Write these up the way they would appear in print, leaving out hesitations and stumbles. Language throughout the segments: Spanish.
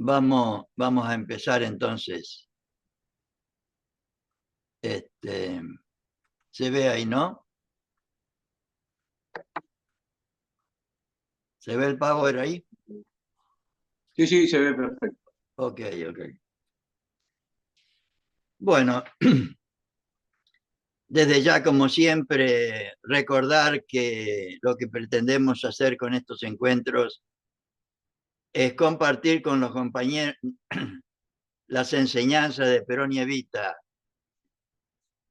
Vamos a empezar entonces. Se ve ahí, ¿no? ¿Se ve el power ahí? Sí, sí, se ve perfecto. Ok. Bueno, desde ya, como siempre, recordar que lo que pretendemos hacer con estos encuentros es compartir con los compañeros las enseñanzas de Perón y Evita,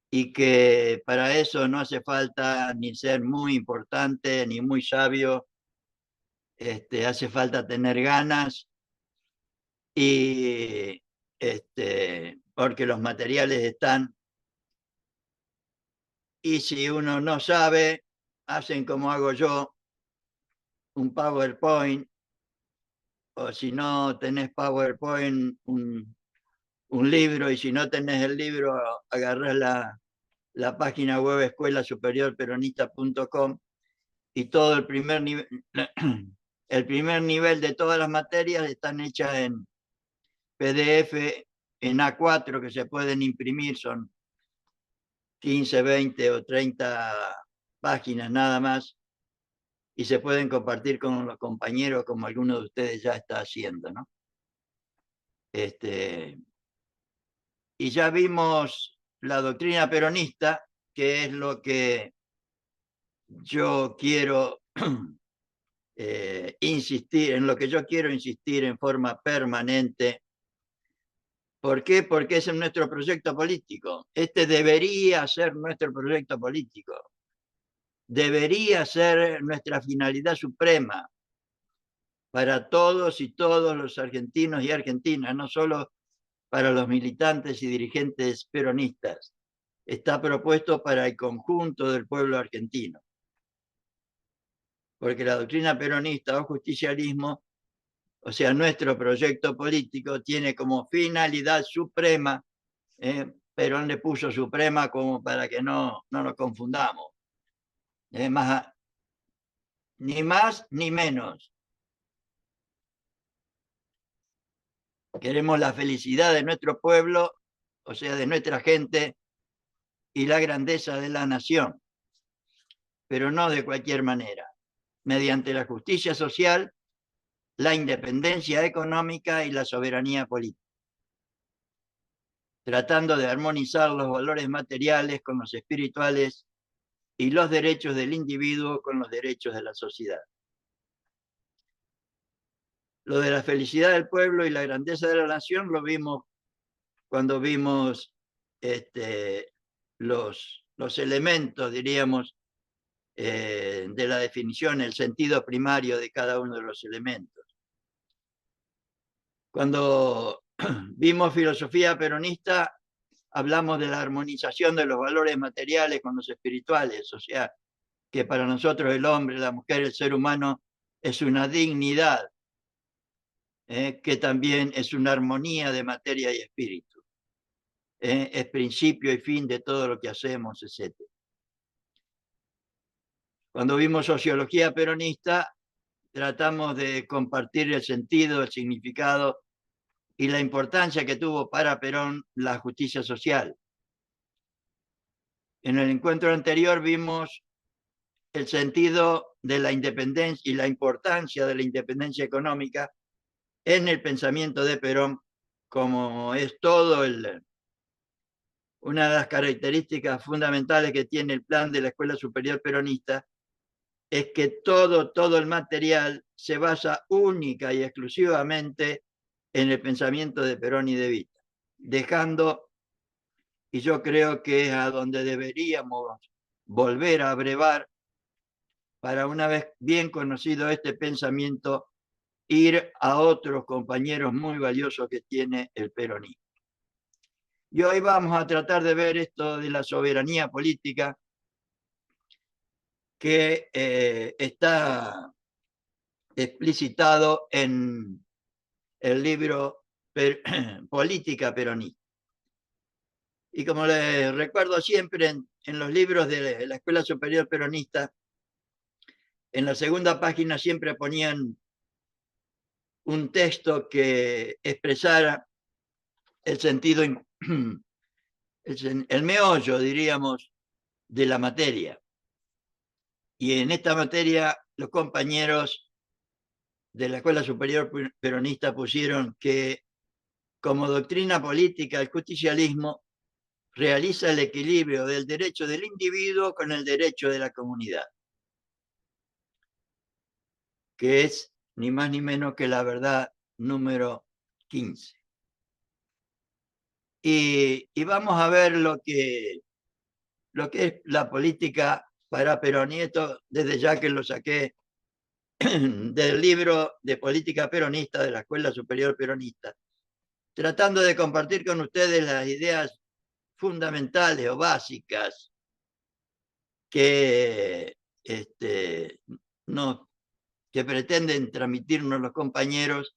y que para eso no hace falta ni ser muy importante ni muy sabio, hace falta tener ganas y porque los materiales están, y si uno no sabe, hacen como hago yo, un PowerPoint, o si no tenés PowerPoint, un libro, y si no tenés el libro, agarrás la página web escuelasuperiorperonista.com, y todo el primer nivel de todas las materias están hechas en PDF, en A4, que se pueden imprimir, son 15, 20 o 30 páginas nada más, y se pueden compartir con los compañeros como alguno de ustedes ya está haciendo, ¿no? Y ya vimos la doctrina peronista, que es lo que yo quiero insistir, en lo que yo quiero insistir en forma permanente. ¿Por qué? Porque es nuestro proyecto político. Este debería ser nuestro proyecto político. Debería ser nuestra finalidad suprema para todos y todos los argentinos y argentinas, no solo para los militantes y dirigentes peronistas. Está propuesto para el conjunto del pueblo argentino. Porque la doctrina peronista o justicialismo, o sea, nuestro proyecto político, tiene como finalidad suprema, Perón le puso suprema como para que no nos confundamos, ni más ni menos. Queremos la felicidad de nuestro pueblo, o sea, de nuestra gente, y la grandeza de la nación, pero no de cualquier manera, mediante la justicia social, la independencia económica y la soberanía política, tratando de armonizar los valores materiales con los espirituales y los derechos del individuo con los derechos de la sociedad. Lo de la felicidad del pueblo y la grandeza de la nación lo vimos cuando vimos los elementos, diríamos, de la definición, el sentido primario de cada uno de los elementos. Cuando vimos filosofía peronista, hablamos de la armonización de los valores materiales con los espirituales, o sea, que para nosotros el hombre, la mujer, el ser humano es una dignidad, que también es una armonía de materia y espíritu. Es principio y fin de todo lo que hacemos, etc. Cuando vimos sociología peronista, tratamos de compartir el sentido, el significado y la importancia que tuvo para Perón la justicia social. En el encuentro anterior vimos el sentido de la independencia y la importancia de la independencia económica en el pensamiento de Perón, como es una de las características fundamentales que tiene el plan de la Escuela Superior Peronista, es que todo el material se basa única y exclusivamente en el pensamiento de Perón y de Evita, dejando, y yo creo que es a donde deberíamos volver a brevar, para una vez bien conocido este pensamiento, ir a otros compañeros muy valiosos que tiene el peronismo. Y hoy vamos a tratar de ver esto de la soberanía política, que está explicitado en el libro Política Peronista. Y como les recuerdo siempre, en los libros de la Escuela Superior Peronista, en la segunda página siempre ponían un texto que expresara el sentido, el meollo, diríamos, de la materia. Y en esta materia los compañeros de la Escuela Superior Peronista pusieron que como doctrina política el justicialismo realiza el equilibrio del derecho del individuo con el derecho de la comunidad, que es ni más ni menos que la verdad número 15. Y vamos a ver lo que es la política para Perón, y esto desde ya que lo saqué del libro de política peronista de la Escuela Superior Peronista, tratando de compartir con ustedes las ideas fundamentales o básicas que, que pretenden transmitirnos los compañeros,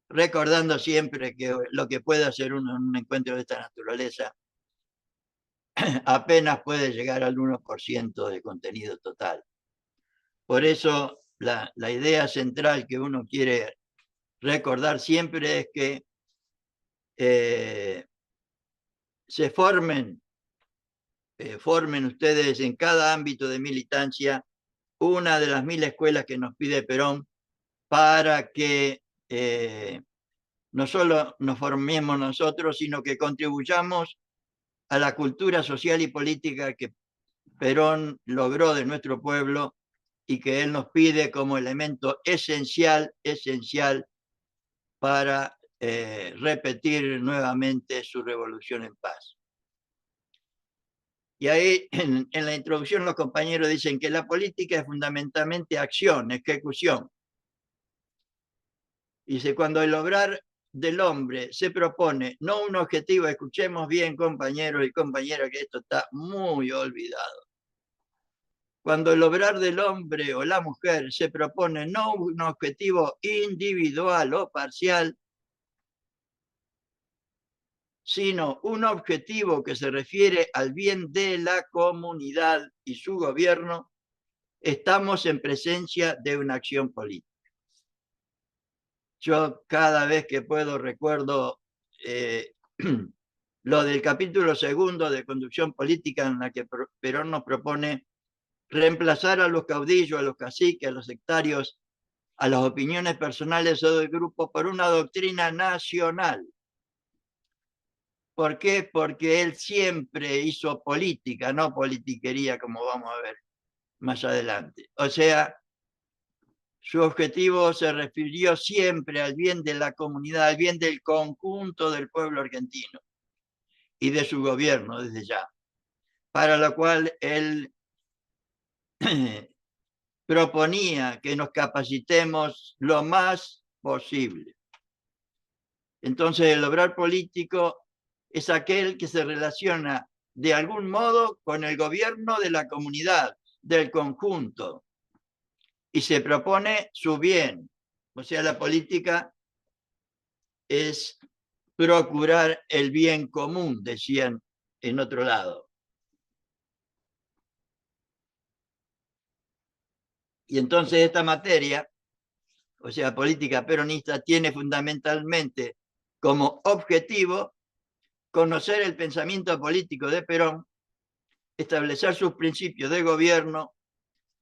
recordando siempre que lo que puede hacer uno en un encuentro de esta naturaleza apenas puede llegar al 1% del contenido total. Por eso la idea central que uno quiere recordar siempre es que se formen ustedes en cada ámbito de militancia una de las 1000 escuelas que nos pide Perón para que no solo nos formemos nosotros, sino que contribuyamos a la cultura social y política que Perón logró de nuestro pueblo y que él nos pide como elemento esencial para repetir nuevamente su revolución en paz. Y ahí en la introducción los compañeros dicen que la política es fundamentalmente acción, ejecución. Dice, cuando el obrar del hombre se propone no un objetivo, escuchemos bien compañeros y compañeras que esto está muy olvidado. Cuando el obrar del hombre o la mujer se propone no un objetivo individual o parcial, sino un objetivo que se refiere al bien de la comunidad y su gobierno, estamos en presencia de una acción política. Yo cada vez que puedo recuerdo lo del capítulo 2 de Conducción Política, en la que Perón nos propone reemplazar a los caudillos, a los caciques, a los sectarios, a las opiniones personales o del grupo por una doctrina nacional. ¿Por qué? Porque él siempre hizo política, no politiquería, como vamos a ver más adelante. O sea, su objetivo se refirió siempre al bien de la comunidad, al bien del conjunto del pueblo argentino y de su gobierno desde ya, para lo cual él proponía que nos capacitemos lo más posible. Entonces, el obrar político es aquel que se relaciona de algún modo con el gobierno de la comunidad, del conjunto, y se propone su bien. O sea, la política es procurar el bien común, decían en otro lado. Y entonces esta materia, o sea, política peronista, tiene fundamentalmente como objetivo conocer el pensamiento político de Perón, establecer sus principios de gobierno,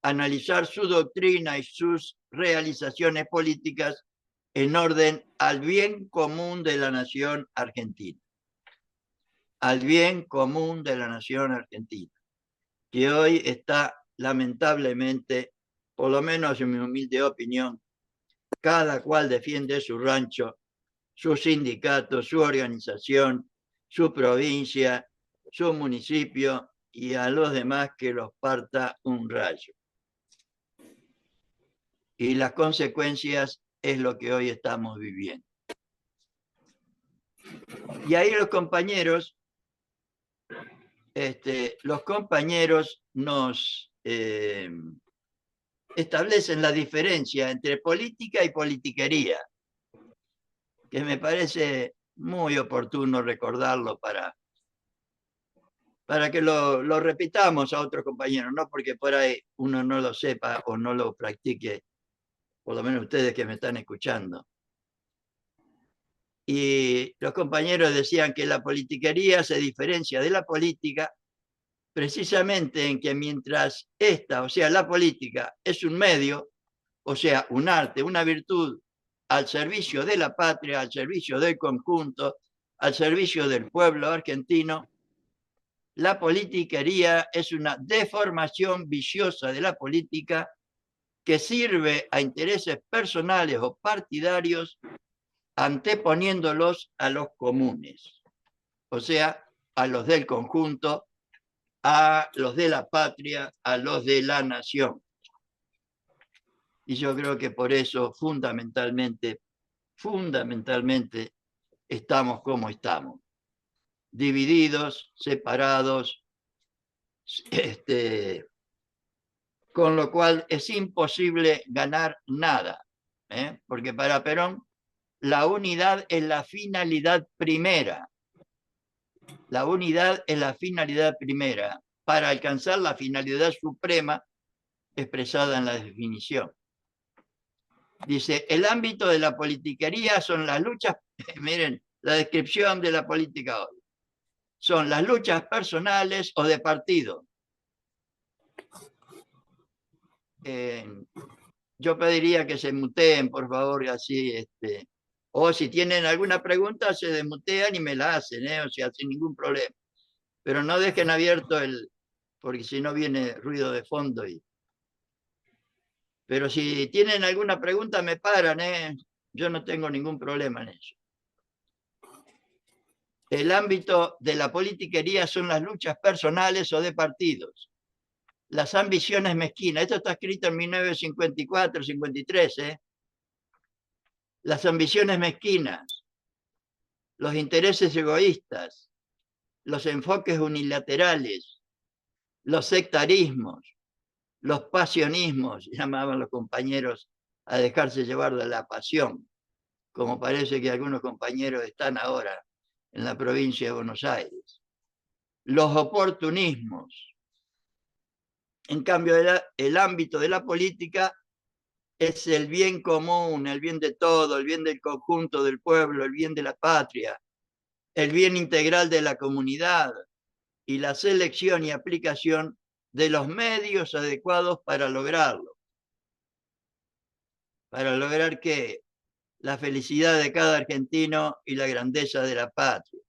analizar su doctrina y sus realizaciones políticas en orden al bien común de la nación argentina. Al bien común de la nación argentina, que hoy está lamentablemente, por lo menos en mi humilde opinión, cada cual defiende su rancho, su sindicato, su organización, su provincia, su municipio, y a los demás que los parta un rayo. Y las consecuencias es lo que hoy estamos viviendo. Y ahí los compañeros nos establecen la diferencia entre política y politiquería, que me parece muy oportuno recordarlo para que lo repitamos a otros compañeros, no porque por ahí uno no lo sepa o no lo practique, por lo menos ustedes que me están escuchando. Y los compañeros decían que la politiquería se diferencia de la política precisamente en que mientras esta, o sea, la política, es un medio, o sea, un arte, una virtud al servicio de la patria, al servicio del conjunto, al servicio del pueblo argentino, la politiquería es una deformación viciosa de la política que sirve a intereses personales o partidarios anteponiéndolos a los comunes, o sea, a los del conjunto, a los de la patria, a los de la nación. Y yo creo que por eso fundamentalmente estamos como estamos, divididos, separados, con lo cual es imposible ganar nada, porque para Perón la unidad es la finalidad primera. La unidad es la finalidad primera para alcanzar la finalidad suprema expresada en la definición. Dice, el ámbito de la politiquería son las luchas, miren, la descripción de la política hoy, son las luchas personales o de partido. Yo pediría que se muteen, por favor, así, o si tienen alguna pregunta, se desmutean y me la hacen, o sea, sin ningún problema. Pero no dejen abierto porque si no viene ruido de fondo. Pero si tienen alguna pregunta, me paran, yo no tengo ningún problema en eso. El ámbito de la politiquería son las luchas personales o de partidos. Las ambiciones mezquinas. Esto está escrito en 1954, 53, Las ambiciones mezquinas, los intereses egoístas, los enfoques unilaterales, los sectarismos, los pasionismos, llamaban los compañeros a dejarse llevar de la pasión, como parece que algunos compañeros están ahora en la provincia de Buenos Aires. Los oportunismos. En cambio, el ámbito de la política es el bien común, el bien de todo, el bien del conjunto del pueblo, el bien de la patria, el bien integral de la comunidad y la selección y aplicación de los medios adecuados para lograrlo. Para lograr que la felicidad de cada argentino y la grandeza de la patria.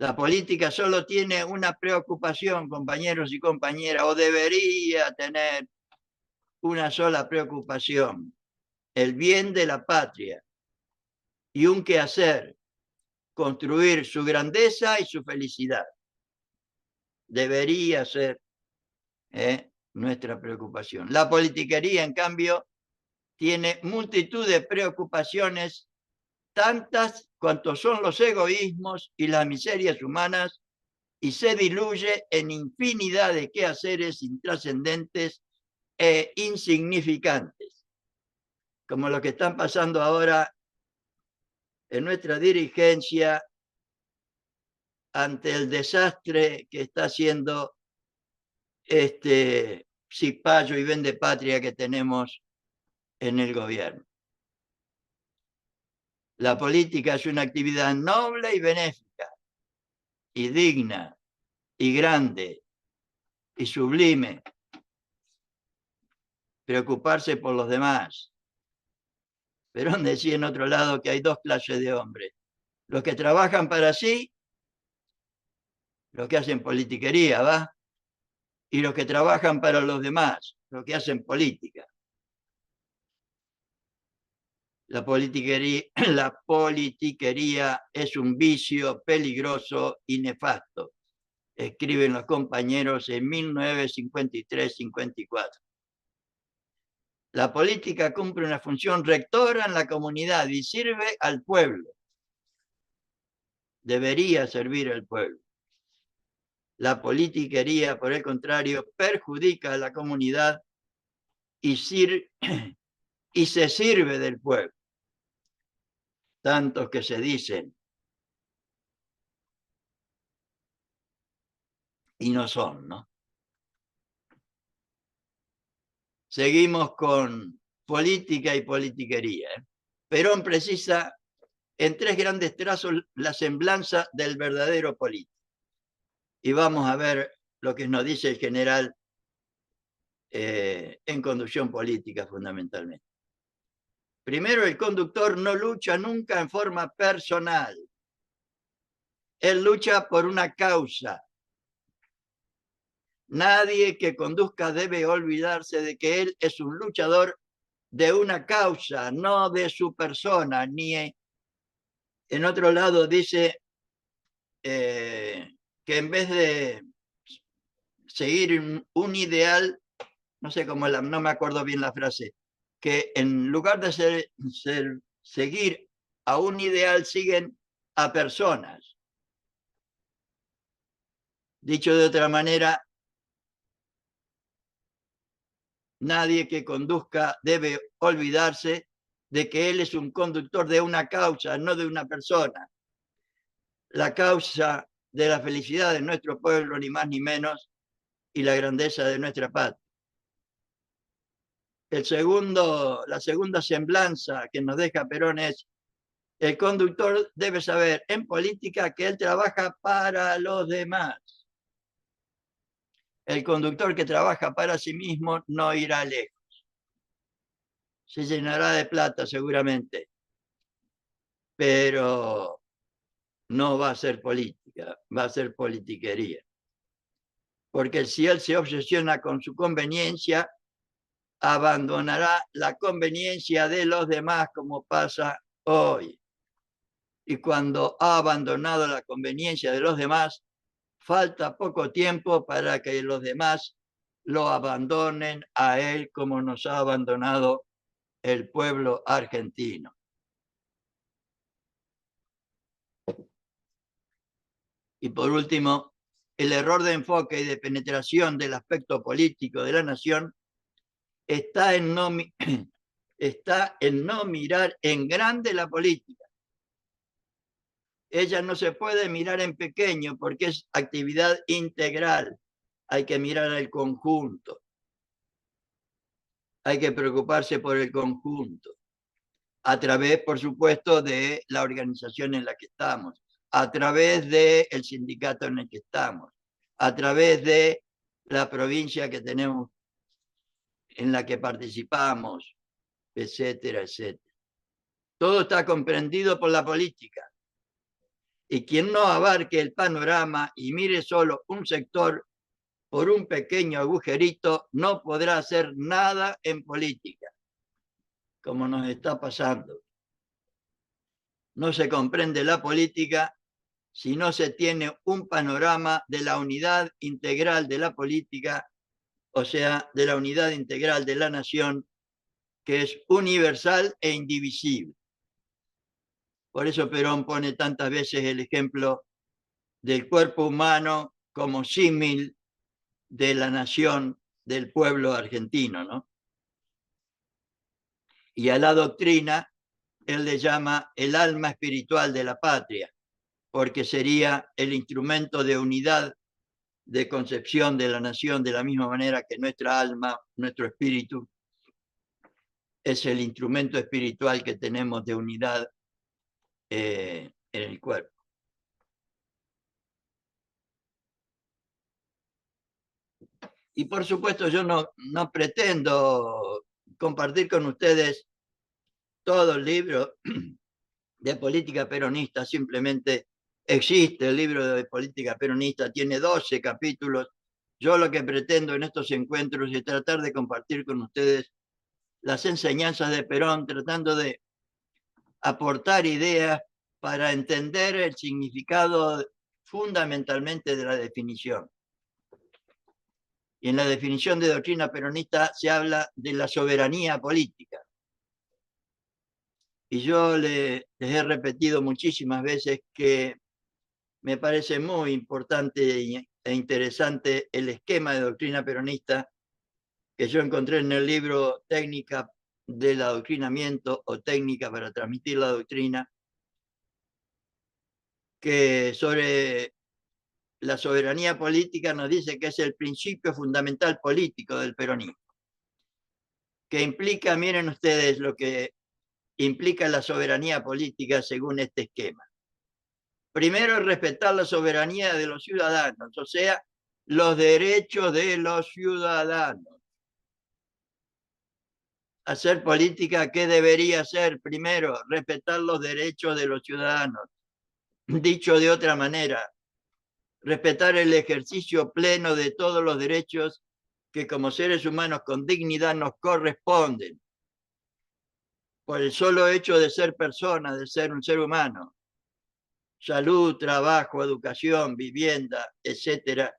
La política solo tiene una preocupación, compañeros y compañeras, o debería tener una sola preocupación: el bien de la patria y un quehacer, construir su grandeza y su felicidad. Debería ser nuestra preocupación. La politiquería, en cambio, tiene multitud de preocupaciones, tantas cuantos son los egoísmos y las miserias humanas, y se diluye en infinidad de quehaceres intrascendentes e insignificantes, como lo que están pasando ahora en nuestra dirigencia ante el desastre que está haciendo cipayo y vendepatria que tenemos en el gobierno. La política es una actividad noble y benéfica, y digna, y grande, y sublime. Preocuparse por los demás. Perón decía en otro lado que hay dos clases de hombres: los que trabajan para sí, los que hacen politiquería, ¿va? Y los que trabajan para los demás, los que hacen política. La politiquería es un vicio peligroso y nefasto, escriben los compañeros en 1953-54. La política cumple una función rectora en la comunidad y sirve al pueblo. Debería servir al pueblo. La politiquería, por el contrario, perjudica a la comunidad y se sirve del pueblo. Tantos que se dicen y no son, ¿no? Seguimos con política y politiquería. Perón precisa en tres grandes trazos la semblanza del verdadero político. Y vamos a ver lo que nos dice el general en conducción política fundamentalmente. Primero, el conductor no lucha nunca en forma personal. Él lucha por una causa. Nadie que conduzca debe olvidarse de que él es un luchador de una causa, no de su persona. Ni en otro lado dice que en vez de seguir un ideal, no sé cómo, no me acuerdo bien la frase, que en lugar de seguir a un ideal, siguen a personas. Dicho de otra manera, nadie que conduzca debe olvidarse de que él es un conductor de una causa, no de una persona. La causa de la felicidad de nuestro pueblo, ni más ni menos, y la grandeza de nuestra patria. La segunda semblanza que nos deja Perón es: el conductor debe saber en política que él trabaja para los demás. El conductor que trabaja para sí mismo no irá lejos. Se llenará de plata seguramente, pero no va a ser política, va a ser politiquería. Porque si él se obsesiona con su conveniencia, abandonará la conveniencia de los demás, como pasa hoy. Y cuando ha abandonado la conveniencia de los demás, falta poco tiempo para que los demás lo abandonen a él, como nos ha abandonado el pueblo argentino. Y por último, el error de enfoque y de penetración del aspecto político de la nación está en no mirar en grande la política. Ella no se puede mirar en pequeño porque es actividad integral. Hay que mirar el conjunto. Hay que preocuparse por el conjunto. A través, por supuesto, de la organización en la que estamos, a través del sindicato en el que estamos, a través de la provincia que tenemos, en la que participamos, etcétera, etcétera. Todo está comprendido por la política. Y quien no abarque el panorama y mire solo un sector por un pequeño agujerito, no podrá hacer nada en política, como nos está pasando. No se comprende la política si no se tiene un panorama de la unidad integral de la política, o sea, de la unidad integral de la nación, que es universal e indivisible. Por eso Perón pone tantas veces el ejemplo del cuerpo humano como símil de la nación, del pueblo argentino, ¿no? Y a la doctrina él le llama el alma espiritual de la patria, porque sería el instrumento de unidad, de concepción de la nación, de la misma manera que nuestra alma, nuestro espíritu, es el instrumento espiritual que tenemos de unidad en el cuerpo. Y por supuesto yo no pretendo compartir con ustedes todo el libro de política peronista, simplemente existe el libro de política peronista, tiene 12 capítulos. Yo lo que pretendo en estos encuentros es tratar de compartir con ustedes las enseñanzas de Perón, tratando de aportar ideas para entender el significado fundamentalmente de la definición. Y en la definición de doctrina peronista se habla de la soberanía política. Y yo les he repetido muchísimas veces que me parece muy importante e interesante el esquema de doctrina peronista que yo encontré en el libro Técnica del Adoctrinamiento o Técnica para transmitir la doctrina, que sobre la soberanía política nos dice que es el principio fundamental político del peronismo, que implica, miren ustedes lo que implica la soberanía política según este esquema. Primero, respetar la soberanía de los ciudadanos, o sea, los derechos de los ciudadanos. Hacer política, ¿qué debería ser? Primero, respetar los derechos de los ciudadanos. Dicho de otra manera, respetar el ejercicio pleno de todos los derechos que como seres humanos con dignidad nos corresponden por el solo hecho de ser persona, de ser un ser humano. Salud, trabajo, educación, vivienda, etcétera,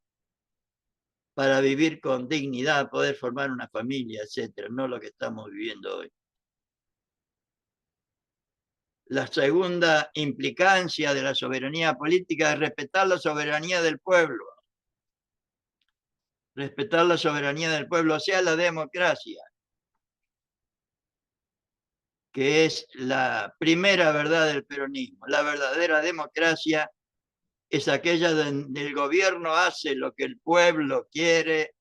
para vivir con dignidad, poder formar una familia, etcétera, no lo que estamos viviendo hoy. La segunda implicancia de la soberanía política es respetar la soberanía del pueblo. Respetar la soberanía del pueblo, o sea, la democracia, que es la primera verdad del peronismo. La verdadera democracia es aquella donde el gobierno hace lo que el pueblo quiere,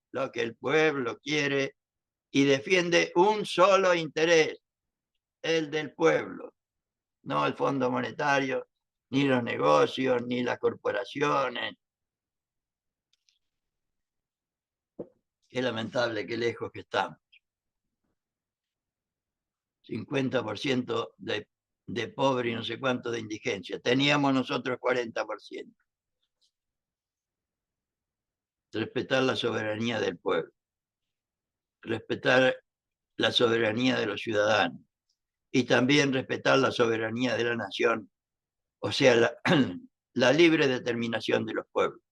y defiende un solo interés, el del pueblo, no el Fondo Monetario, ni los negocios, ni las corporaciones. Qué lamentable, qué lejos que estamos. 50% de pobre y no sé cuánto de indigencia. Teníamos nosotros 40%. Respetar la soberanía del pueblo. Respetar la soberanía de los ciudadanos. Y también respetar la soberanía de la nación, o sea, la libre determinación de los pueblos.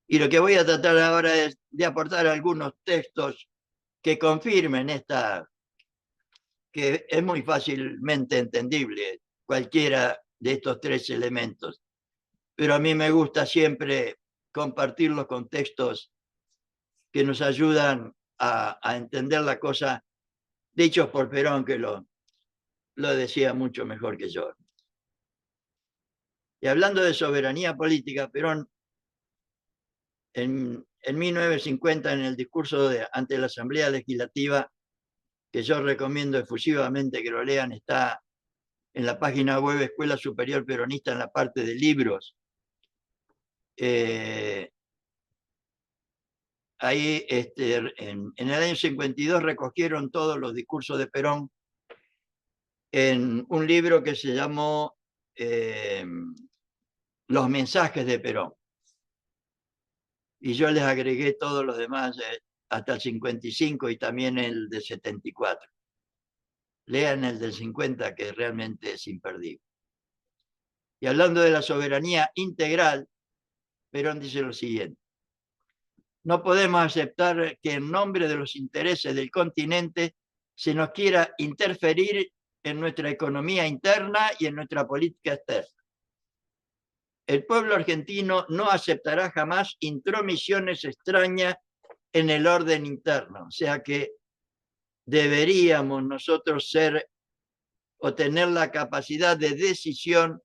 Y lo que voy a tratar ahora es de aportar algunos textos que confirmen esta, que es muy fácilmente entendible, cualquiera de estos tres elementos. Pero a mí me gusta siempre compartir los contextos que nos ayudan a entender la cosa, dichos por Perón, que lo decía mucho mejor que yo. Y hablando de soberanía política, Perón, en 1950, en el discurso ante la Asamblea Legislativa, que yo recomiendo efusivamente que lo lean, está en la página web Escuela Superior Peronista en la parte de libros. Ahí, en el año 52, recogieron todos los discursos de Perón en un libro que se llamó Los mensajes de Perón. Y yo les agregué todos los demás hasta el 55 y también el de 74. Lean el del 50, que realmente es imperdible. Y hablando de la soberanía integral, Perón dice lo siguiente: no podemos aceptar que en nombre de los intereses del continente se nos quiera interferir en nuestra economía interna y en nuestra política externa. El pueblo argentino no aceptará jamás intromisiones extrañas en el orden interno. O sea que deberíamos nosotros ser o tener la capacidad de decisión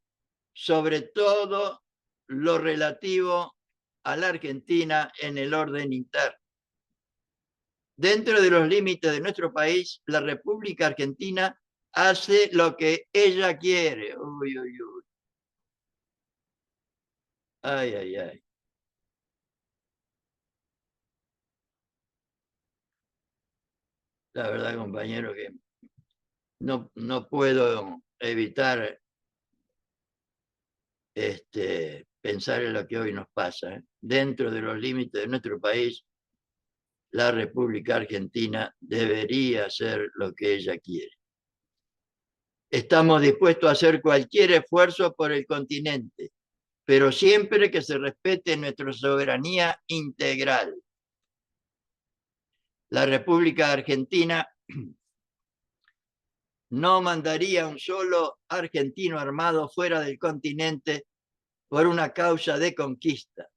sobre todo lo relativo a la Argentina en el orden interno. Dentro de los límites de nuestro país, la República Argentina hace lo que ella quiere. Uy, uy, uy. Ay, ay, ay. La verdad, compañero, que no puedo evitar pensar en lo que hoy nos pasa. Dentro de los límites de nuestro país, la República Argentina debería hacer lo que ella quiere. Estamos dispuestos a hacer cualquier esfuerzo por el continente, pero siempre que se respete nuestra soberanía integral. La República Argentina no mandaría un solo argentino armado fuera del continente por una causa de conquista,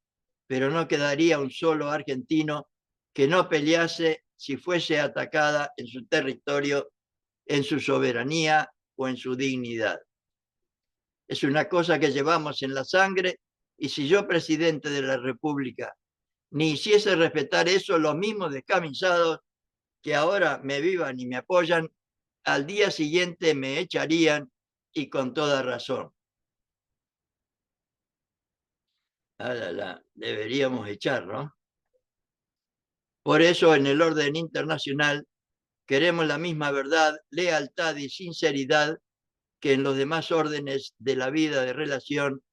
pero no quedaría un solo argentino que no pelease si fuese atacada en su territorio, en su soberanía o en su dignidad. Es una cosa que llevamos en la sangre, y si yo, presidente de la República, ni hiciese respetar eso, los mismos descamisados que ahora me vivan y me apoyan, al día siguiente me echarían y con toda razón. Deberíamos echar, ¿no? Por eso en el orden internacional queremos la misma verdad, lealtad y sinceridad que en los demás órdenes de la vida de relación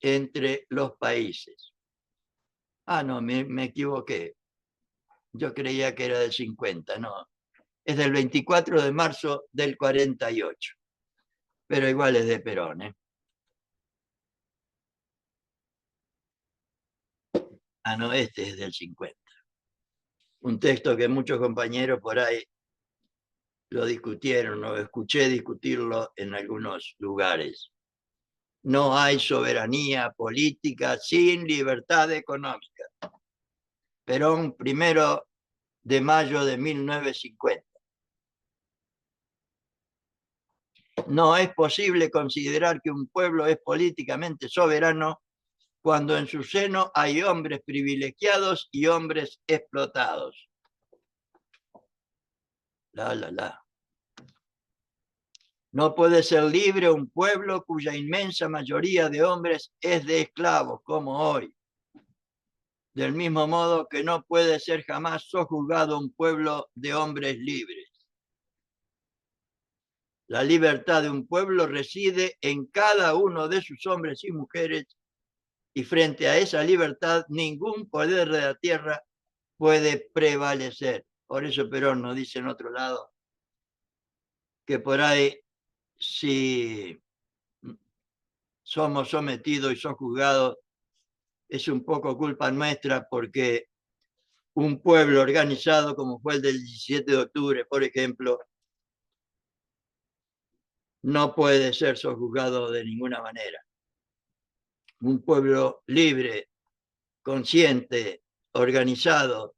entre los países. Ah, no, me equivoqué. Yo creía que era del 50, no. Es del 24 de marzo del 48. Pero igual es de Perón, ¿eh? Ah, no, este es del 50. Un texto que muchos compañeros por ahí lo discutieron, o escuché discutirlo en algunos lugares. No hay soberanía política sin libertad económica. Perón, 1 de mayo de 1950. No es posible considerar que un pueblo es políticamente soberano cuando en su seno hay hombres privilegiados y hombres explotados. No puede ser libre un pueblo cuya inmensa mayoría de hombres es de esclavos, como hoy. Del mismo modo que no puede ser jamás sojuzgado un pueblo de hombres libres. La libertad de un pueblo reside en cada uno de sus hombres y mujeres, y frente a esa libertad ningún poder de la tierra puede prevalecer. Por eso Perón nos dice en otro lado que por ahí, si somos sometidos y sojuzgados, es un poco culpa nuestra, porque un pueblo organizado como fue el del 17 de octubre, por ejemplo, no puede ser sojuzgado de ninguna manera. Un pueblo libre, consciente, organizado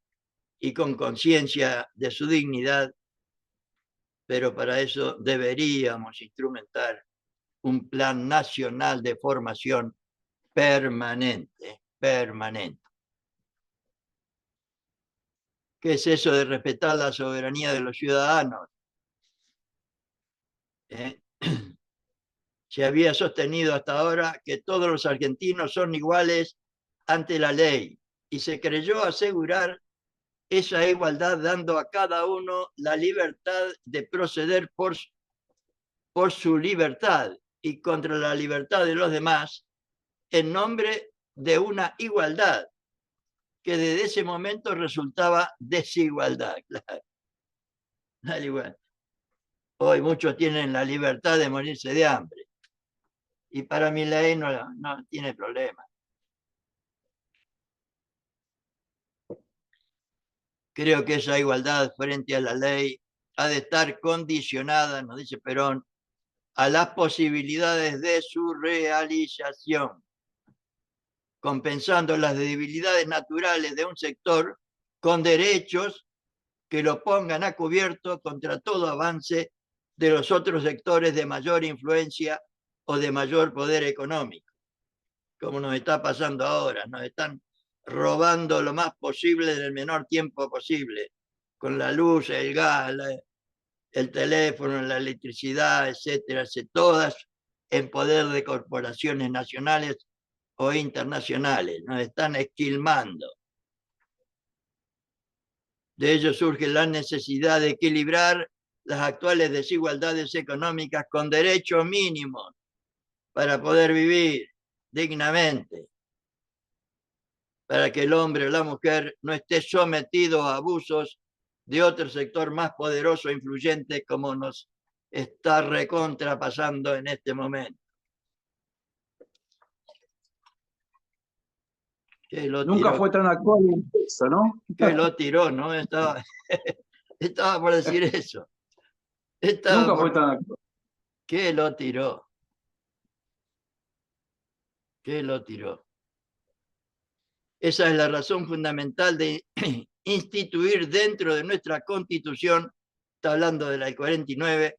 y con conciencia de su dignidad, pero para eso deberíamos instrumentar un plan nacional de formación permanente. ¿Qué es eso de respetar la soberanía de los ciudadanos? Se había sostenido hasta ahora que todos los argentinos son iguales ante la ley, y se creyó asegurar esa igualdad dando a cada uno la libertad de proceder por su libertad y contra la libertad de los demás, en nombre de una igualdad que desde ese momento resultaba desigualdad. Hoy muchos tienen la libertad de morirse de hambre, y para mi ley no tiene problema. Creo que esa igualdad frente a la ley ha de estar condicionada, nos dice Perón, a las posibilidades de su realización, compensando las debilidades naturales de un sector con derechos que lo pongan a cubierto contra todo avance de los otros sectores de mayor influencia o de mayor poder económico, como nos está pasando ahora. Nos están robando lo más posible en el menor tiempo posible, con la luz, el gas, el teléfono, la electricidad, etcétera, todas en poder de corporaciones nacionales o internacionales. Nos están esquilmando. De ello surge la necesidad de equilibrar las actuales desigualdades económicas con derechos mínimos para poder vivir dignamente, para que el hombre o la mujer no esté sometido a abusos de otro sector más poderoso e influyente, como nos está recontrapasando en este momento. Nunca fue tan actual y intenso, ¿no? Que lo tiró, ¿no? Estaba por decir eso. Nunca fue tan actual. Que lo tiró. Que lo tiró. Esa es la razón fundamental de instituir dentro de nuestra Constitución, está hablando de la del 49,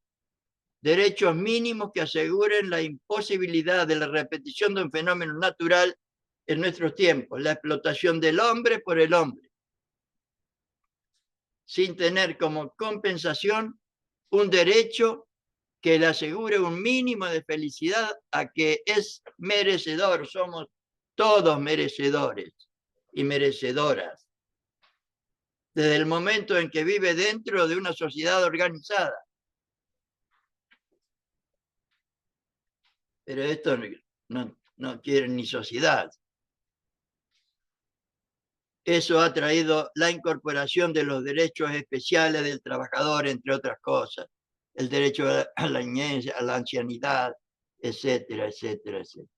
derechos mínimos que aseguren la imposibilidad de la repetición de un fenómeno natural en nuestros tiempos, la explotación del hombre por el hombre, sin tener como compensación un derecho que le asegure un mínimo de felicidad a que es merecedor. Somos todos merecedores y merecedoras, desde el momento en que vive dentro de una sociedad organizada. Pero esto no quieren ni sociedad. Eso ha traído la incorporación de los derechos especiales del trabajador, entre otras cosas. El derecho a la niñez, a la ancianidad, etcétera, etcétera, etcétera.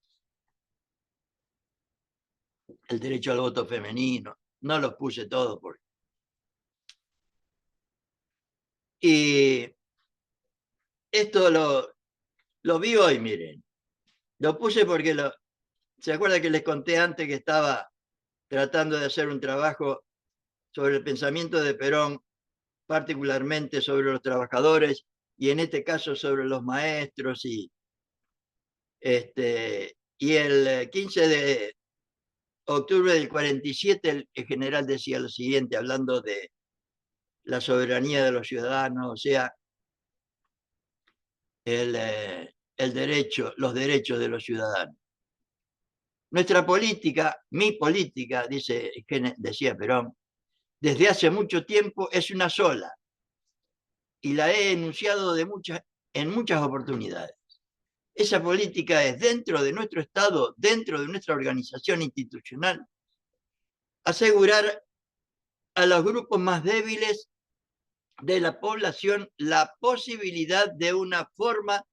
El derecho al voto femenino. No los puse todos porque... Y esto lo vi hoy, miren. Lo puse porque ¿se acuerda que les conté antes que estaba tratando de hacer un trabajo sobre el pensamiento de Perón, particularmente sobre los trabajadores y en este caso sobre los maestros? Y el 15 de octubre del 47 el general decía lo siguiente, hablando de la soberanía de los ciudadanos, o sea, los derechos de los ciudadanos. Nuestra política, mi política, decía Perón, desde hace mucho tiempo es una sola y la he enunciado en muchas oportunidades. Esa política es dentro de nuestro Estado, dentro de nuestra organización institucional, asegurar a los grupos más débiles de la población la posibilidad de una forma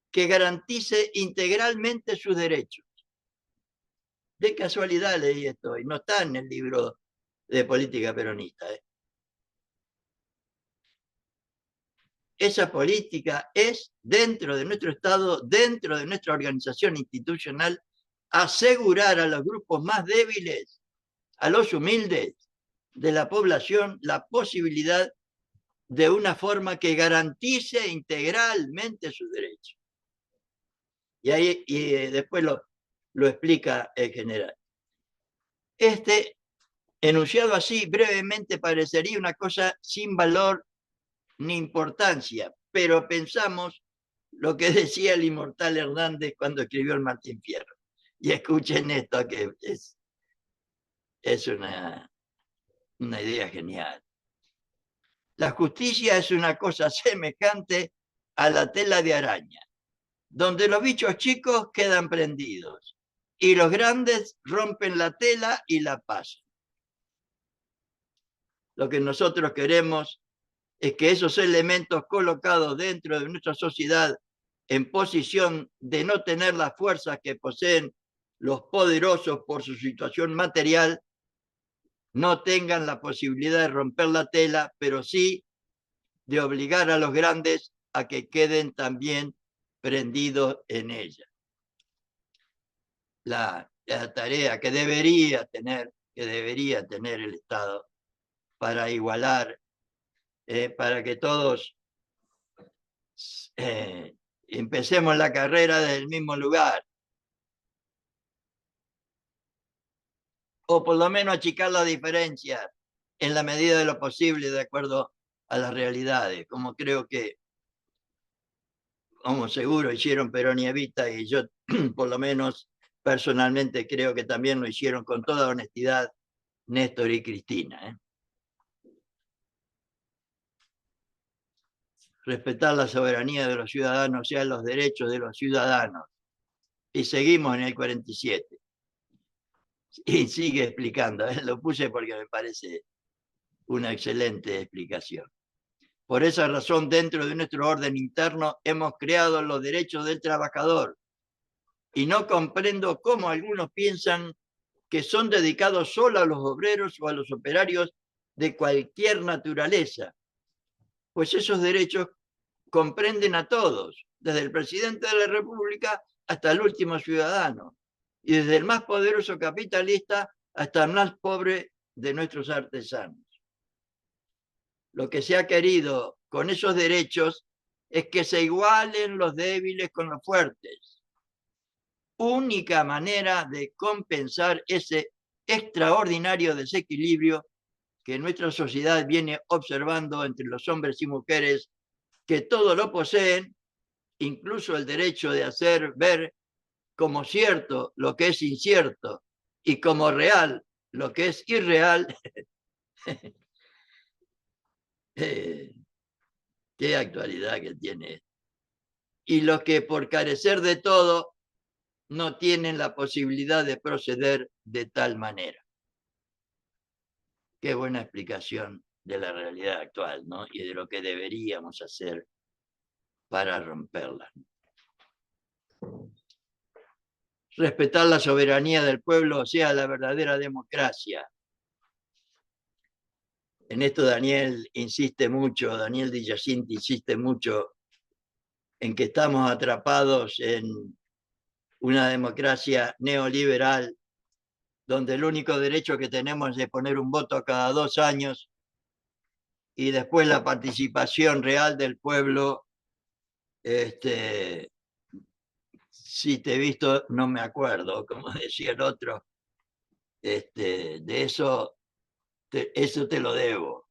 que garantice integralmente sus derechos. De casualidad leí esto y no está en el libro de política peronista. Esa política es dentro de nuestro Estado, dentro de nuestra organización institucional, asegurar a los grupos más débiles, a los humildes de la población, la posibilidad de una forma que garantice integralmente sus derechos. Y después lo explica el general. Este enunciado así brevemente parecería una cosa sin valor ni importancia, pero pensamos lo que decía el inmortal Hernández cuando escribió el Martín Fierro. Y escuchen esto, que es una idea genial. La justicia es una cosa semejante a la tela de araña, donde los bichos chicos quedan prendidos y los grandes rompen la tela y la pasan. Lo que nosotros queremos es que esos elementos colocados dentro de nuestra sociedad en posición de no tener las fuerzas que poseen los poderosos por su situación material, no tengan la posibilidad de romper la tela, pero sí de obligar a los grandes a que queden también prendidos en ella. La tarea que debería tener el Estado para igualar, para que todos empecemos la carrera desde el mismo lugar, o por lo menos achicar la diferencia en la medida de lo posible de acuerdo a las realidades, como creo que, como seguro hicieron Perón y Evita, y yo por lo menos personalmente creo que también lo hicieron con toda honestidad Néstor y Cristina. Respetar la soberanía de los ciudadanos, o sea, los derechos de los ciudadanos. Y seguimos en el 47. Y sigue explicando, lo puse porque me parece una excelente explicación. Por esa razón, dentro de nuestro orden interno, hemos creado los derechos del trabajador. Y no comprendo cómo algunos piensan que son dedicados solo a los obreros o a los operarios de cualquier naturaleza. Pues esos derechos comprenden a todos, desde el presidente de la República hasta el último ciudadano, y desde el más poderoso capitalista hasta el más pobre de nuestros artesanos. Lo que se ha querido con esos derechos es que se igualen los débiles con los fuertes. Única manera de compensar ese extraordinario desequilibrio que nuestra sociedad viene observando entre los hombres y mujeres que todo lo poseen, incluso el derecho de hacer ver como cierto lo que es incierto y como real lo que es irreal. Qué actualidad que tiene. Y los que por carecer de todo no tienen la posibilidad de proceder de tal manera. Qué buena explicación de la realidad actual, ¿no? Y de lo que deberíamos hacer para romperla. Respetar la soberanía del pueblo, o sea, la verdadera democracia. En esto Daniel insiste mucho, Daniel Di Giacinti insiste mucho en que estamos atrapados en una democracia neoliberal donde el único derecho que tenemos es poner un voto cada 2 años y después la participación real del pueblo. Si te he visto, no me acuerdo, como decía el otro. De eso, eso te lo debo.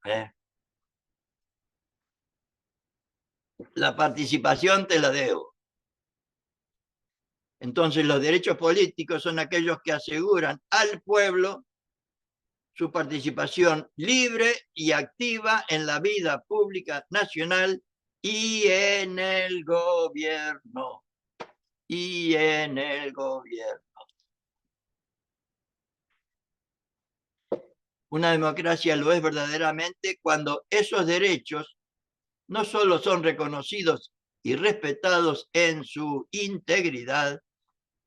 La participación te la debo. Entonces los derechos políticos son aquellos que aseguran al pueblo su participación libre y activa en la vida pública nacional y en el gobierno. Y en el gobierno. Una democracia lo es verdaderamente cuando esos derechos no solo son reconocidos y respetados en su integridad,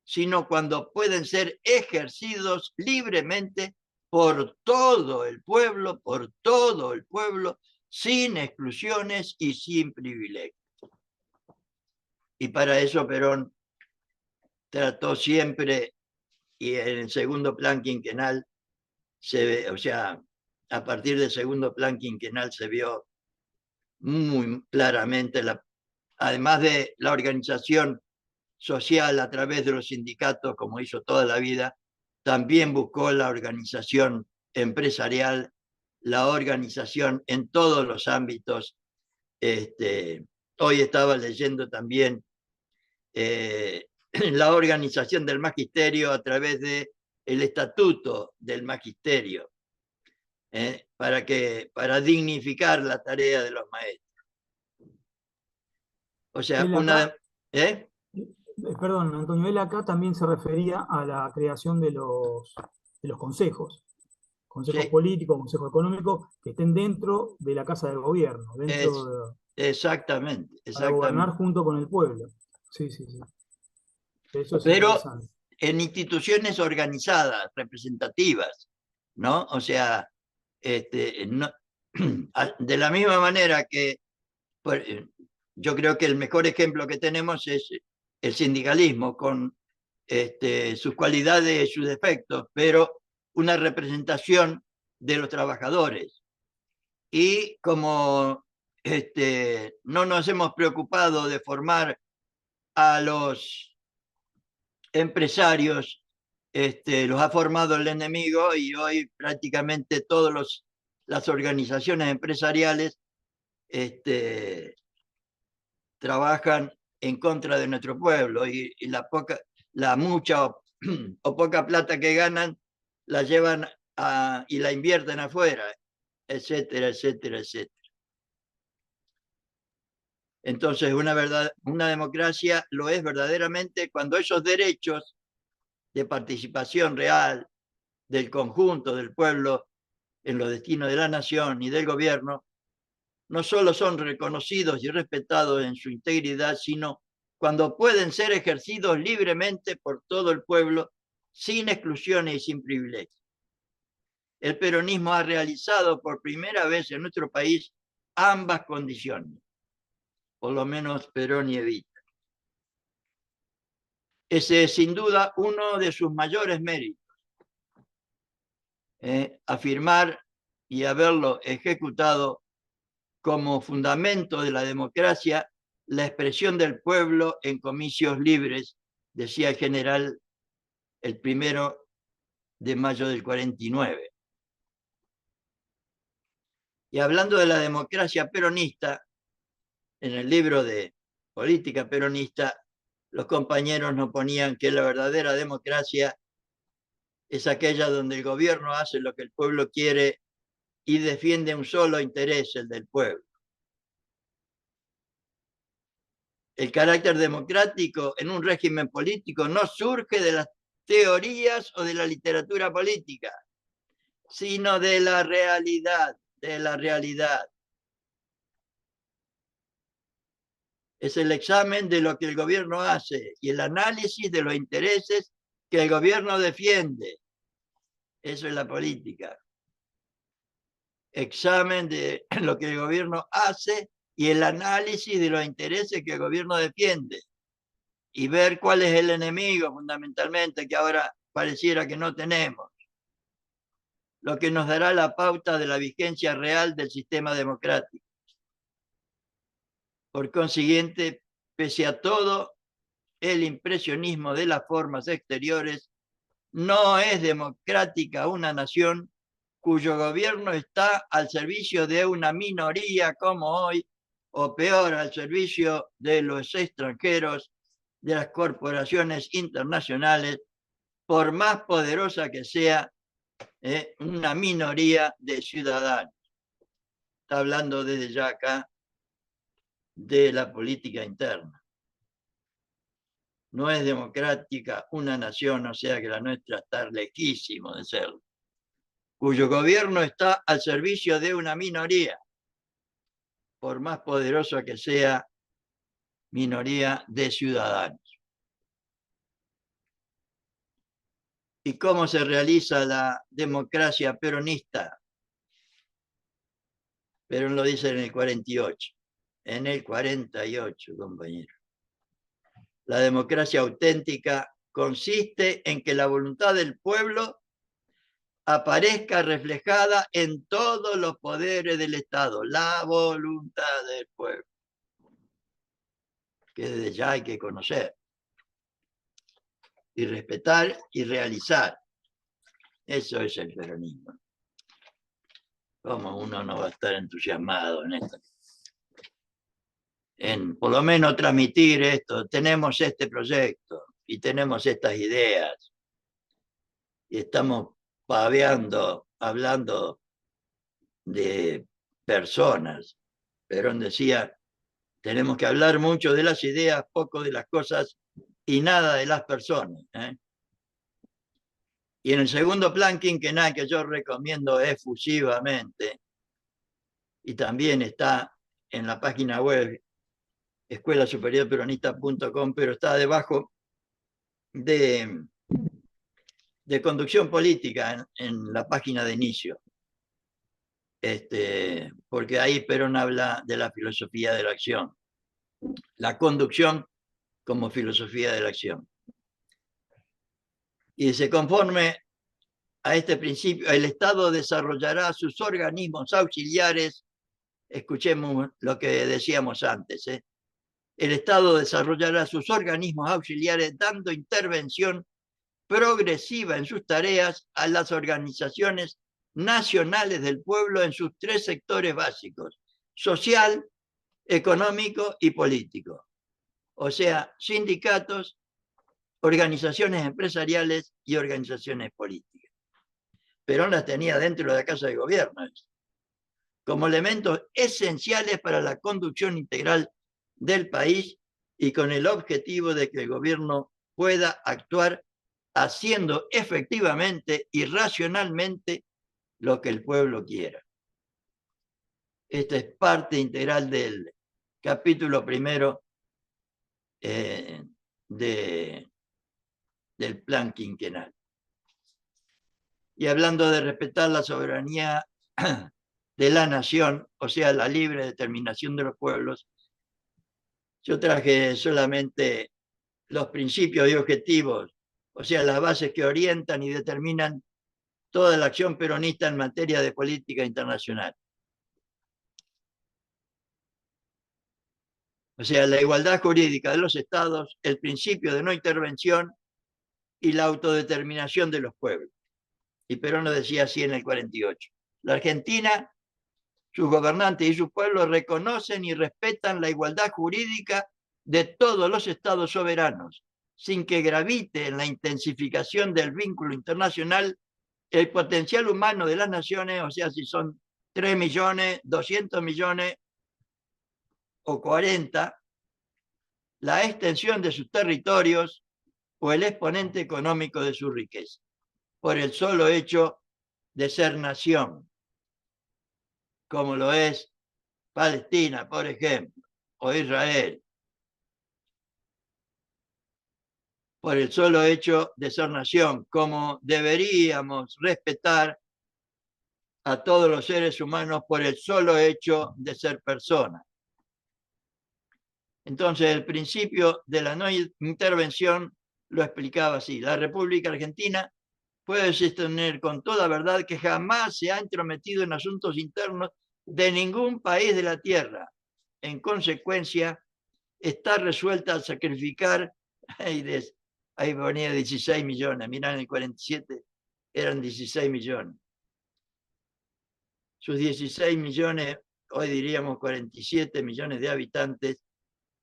sino cuando pueden ser ejercidos libremente por todo el pueblo, sin exclusiones y sin privilegios. Y para eso Perón trató siempre, y en el segundo plan quinquenal, o sea, a partir del segundo plan quinquenal se vio muy claramente, además de la organización social a través de los sindicatos, como hizo toda la vida, también buscó la organización empresarial, la organización en todos los ámbitos. Hoy estaba leyendo también la organización del magisterio a través del estatuto del magisterio, para dignificar la tarea de los maestros. O sea, Perdón, Antonio, él acá también se refería a la creación de los consejos sí, políticos, consejos económicos, que estén dentro de la Casa del Gobierno, exactamente. para gobernar junto con el pueblo. Sí, sí, sí. Eso es Pero interesante. en instituciones organizadas, representativas, ¿no? O sea, de la misma manera que yo creo que el mejor ejemplo que tenemos es el sindicalismo, con sus cualidades y sus defectos, pero una representación de los trabajadores. Y como no nos hemos preocupado de formar a los empresarios, los ha formado el enemigo, y hoy prácticamente todas las organizaciones empresariales trabajan en contra de nuestro pueblo, y la mucha o poca plata que ganan la llevan y la invierten afuera, etcétera, etcétera, etcétera. Entonces, una democracia lo es verdaderamente cuando esos derechos de participación real del conjunto del pueblo en los destinos de la nación y del gobierno no solo son reconocidos y respetados en su integridad, sino cuando pueden ser ejercidos libremente por todo el pueblo, sin exclusiones y sin privilegios. El peronismo ha realizado por primera vez en nuestro país ambas condiciones, por lo menos Perón y Evita. Ese es sin duda uno de sus mayores méritos, afirmar y haberlo ejecutado como fundamento de la democracia la expresión del pueblo en comicios libres, decía el general el 1 de mayo del 49. Y hablando de la democracia peronista, en el libro de Política Peronista, los compañeros nos ponían que la verdadera democracia es aquella donde el gobierno hace lo que el pueblo quiere y defiende un solo interés, el del pueblo. El carácter democrático en un régimen político no surge de las teorías o de la literatura política, sino de la realidad, Es el examen de lo que el gobierno hace y el análisis de los intereses que el gobierno defiende. Eso es la política. Examen de lo que el gobierno hace y el análisis de los intereses que el gobierno defiende. Y ver cuál es el enemigo, fundamentalmente, que ahora pareciera que no tenemos. Lo que nos dará la pauta de la vigencia real del sistema democrático. Por consiguiente, pese a todo, el impresionismo de las formas exteriores no es democrática una nación cuyo gobierno está al servicio de una minoría como hoy, o peor, al servicio de los extranjeros, de las corporaciones internacionales, por más poderosa que sea una minoría de ciudadanos. Está hablando desde ya acá de la política interna. No es democrática una nación, o sea que la nuestra está lejísimo de serlo, cuyo gobierno está al servicio de una minoría, por más poderosa que sea, minoría de ciudadanos. ¿Y cómo se realiza la democracia peronista? Perón lo dice en el 48. En el 48, compañero. La democracia auténtica consiste en que la voluntad del pueblo aparezca reflejada en todos los poderes del Estado. La voluntad del pueblo. Que desde ya hay que conocer. Y respetar y realizar. Eso es el peronismo. ¿Cómo uno no va a estar entusiasmado en esto? En por lo menos transmitir esto. Tenemos este proyecto y tenemos estas ideas. Y estamos paveando, hablando de personas. Perón decía, tenemos que hablar mucho de las ideas, poco de las cosas y nada de las personas. Y en el segundo plan quinquenal que yo recomiendo efusivamente, y también está en la página web escuelasuperiorperonista.com, pero está debajo de conducción política en la página de inicio. Porque ahí Perón habla de la filosofía de la acción. La conducción como filosofía de la acción. Y se conforme a este principio, el Estado desarrollará sus organismos auxiliares. Escuchemos lo que decíamos antes. El Estado desarrollará sus organismos auxiliares dando intervención progresiva en sus tareas a las organizaciones nacionales del pueblo en sus tres sectores básicos: social, económico y político. O sea, sindicatos, organizaciones empresariales y organizaciones políticas. Perón las tenía dentro de la Casa de Gobierno como elementos esenciales para la conducción integral del país y con el objetivo de que el gobierno pueda actuar haciendo efectivamente y racionalmente lo que el pueblo quiera. Esta es parte integral del capítulo primero del plan quinquenal. Y hablando de respetar la soberanía de la nación, o sea, la libre determinación de los pueblos, yo traje solamente los principios y objetivos, o sea, las bases que orientan y determinan toda la acción peronista en materia de política internacional. O sea, la igualdad jurídica de los estados, el principio de no intervención y la autodeterminación de los pueblos. Y Perón lo decía así en el 48. La Argentina sus gobernantes y sus pueblos reconocen y respetan la igualdad jurídica de todos los estados soberanos, sin que gravite en la intensificación del vínculo internacional el potencial humano de las naciones, o sea, si son 3 millones, 200 millones o 40, la extensión de sus territorios o el exponente económico de su riqueza, por el solo hecho de ser nación, como lo es Palestina, por ejemplo, o Israel, por el solo hecho de ser nación, como deberíamos respetar a todos los seres humanos por el solo hecho de ser personas. Entonces, el principio de la no intervención lo explicaba así: la República Argentina puede sostener con toda verdad que jamás se ha entrometido en asuntos internos de ningún país de la tierra. En consecuencia, está resuelta a sacrificar, ahí ponía 16 millones, mirá, en el 47 eran 16 millones. Sus 16 millones, hoy diríamos 47 millones de habitantes,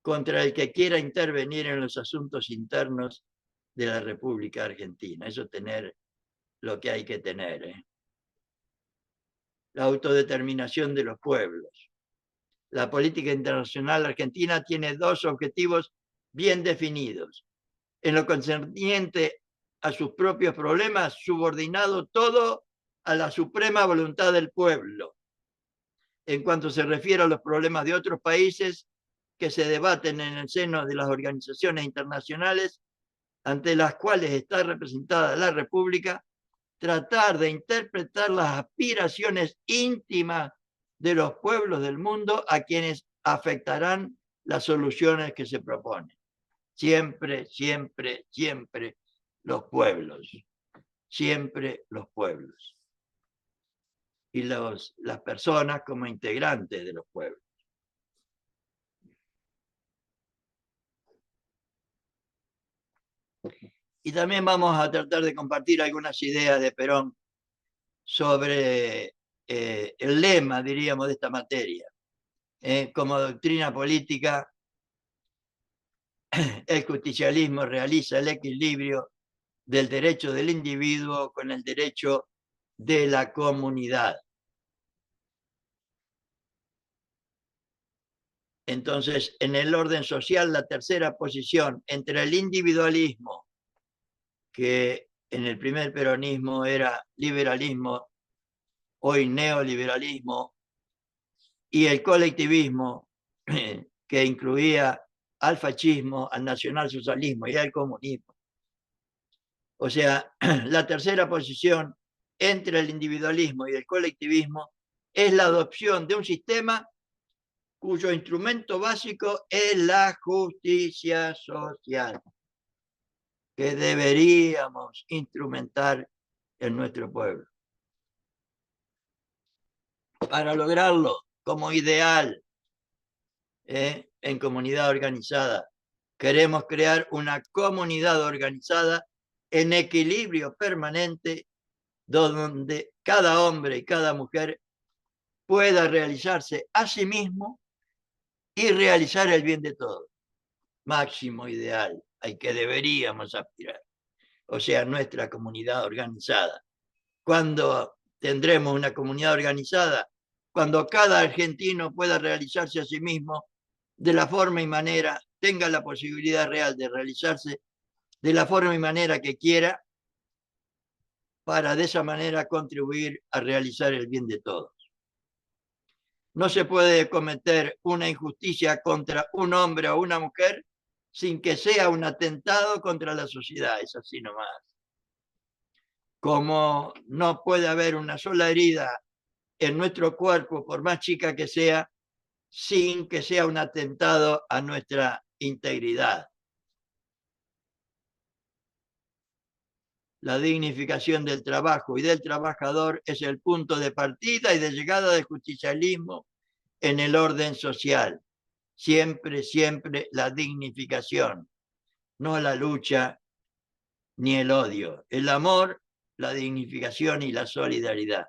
contra el que quiera intervenir en los asuntos internos de la República Argentina. Eso tener lo que hay que tener, ¿eh? La autodeterminación de los pueblos. La política internacional argentina tiene dos objetivos bien definidos. En lo concerniente a sus propios problemas, subordinado todo a la suprema voluntad del pueblo. En cuanto se refiere a los problemas de otros países que se debaten en el seno de las organizaciones internacionales ante las cuales está representada la República, tratar de interpretar las aspiraciones íntimas de los pueblos del mundo a quienes afectarán las soluciones que se proponen. Siempre, siempre, siempre los pueblos. Siempre los pueblos. Y las personas como integrantes de los pueblos. Y también vamos a tratar de compartir algunas ideas de Perón sobre el lema, diríamos, de esta materia. Como doctrina política, el justicialismo realiza el equilibrio del derecho del individuo con el derecho de la comunidad. Entonces, en el orden social, la tercera posición entre el individualismo, que en el primer peronismo era liberalismo, hoy neoliberalismo, y el colectivismo, que incluía al fascismo, al nacionalsocialismo y al comunismo. O sea, la tercera posición entre el individualismo y el colectivismo es la adopción de un sistema cuyo instrumento básico es la justicia social, que deberíamos instrumentar en nuestro pueblo. Para lograrlo como ideal, en comunidad organizada, queremos crear una comunidad organizada en equilibrio permanente, donde cada hombre y cada mujer pueda realizarse a sí mismo y realizar el bien de todos. Máximo ideal al que deberíamos aspirar. O sea, nuestra comunidad organizada. Cuando tendremos una comunidad organizada, cuando cada argentino pueda realizarse a sí mismo de la forma y manera, tenga la posibilidad real de realizarse de la forma y manera que quiera, para de esa manera contribuir a realizar el bien de todos. No se puede cometer una injusticia contra un hombre o una mujer sin que sea un atentado contra la sociedad, es así nomás. Como no puede haber una sola herida en nuestro cuerpo, por más chica que sea, sin que sea un atentado a nuestra integridad. La dignificación del trabajo y del trabajador es el punto de partida y de llegada del justicialismo en el orden social. Siempre, siempre la dignificación, no la lucha ni el odio. El amor, la dignificación y la solidaridad.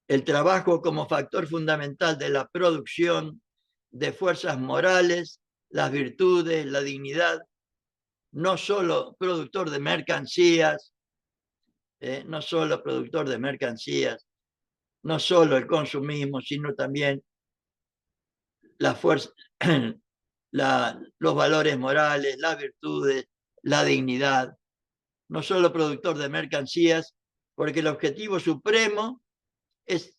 el trabajo como factor fundamental de la producción de fuerzas morales, las virtudes, la dignidad, no solo productor de mercancías, no solo productor de mercancías, no solo el consumismo, sino también la fuerza, los valores morales, las virtudes, la dignidad, no solo productor de mercancías, porque el objetivo supremo es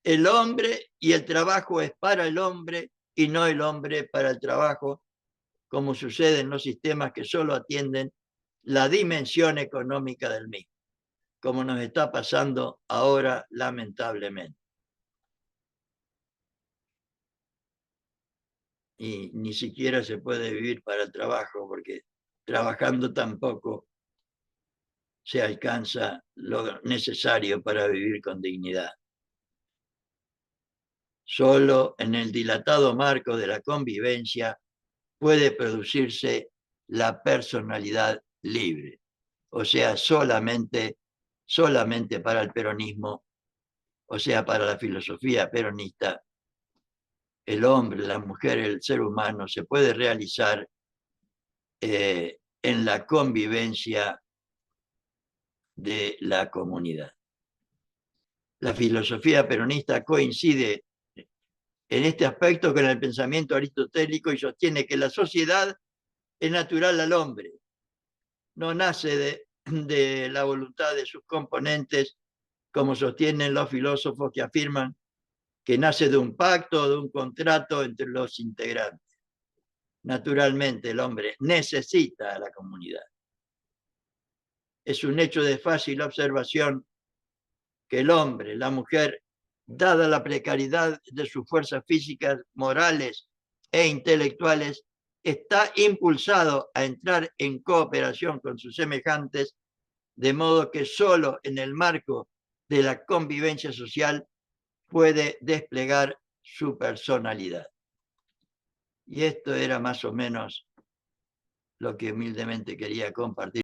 el hombre y el trabajo es para el hombre y no el hombre para el trabajo, como sucede en los sistemas que solo atienden la dimensión económica del mismo, como nos está pasando ahora lamentablemente. Y ni siquiera se puede vivir para el trabajo, porque trabajando tampoco se alcanza lo necesario para vivir con dignidad. Solo en el dilatado marco de la convivencia puede producirse la personalidad libre. O sea, solamente para el peronismo, o sea, para la filosofía peronista, el hombre, la mujer, el ser humano se puede realizar en la convivencia de la comunidad. La filosofía peronista coincide en este aspecto con el pensamiento aristotélico y sostiene que la sociedad es natural al hombre, no nace de la voluntad de sus componentes, como sostienen los filósofos que afirman que nace de un pacto o de un contrato entre los integrantes. Naturalmente, el hombre necesita a la comunidad. Es un hecho de fácil observación que el hombre, la mujer, dada la precariedad de sus fuerzas físicas, morales e intelectuales, está impulsado a entrar en cooperación con sus semejantes, de modo que solo en el marco de la convivencia social puede desplegar su personalidad. Y esto era más o menos lo que humildemente quería compartir.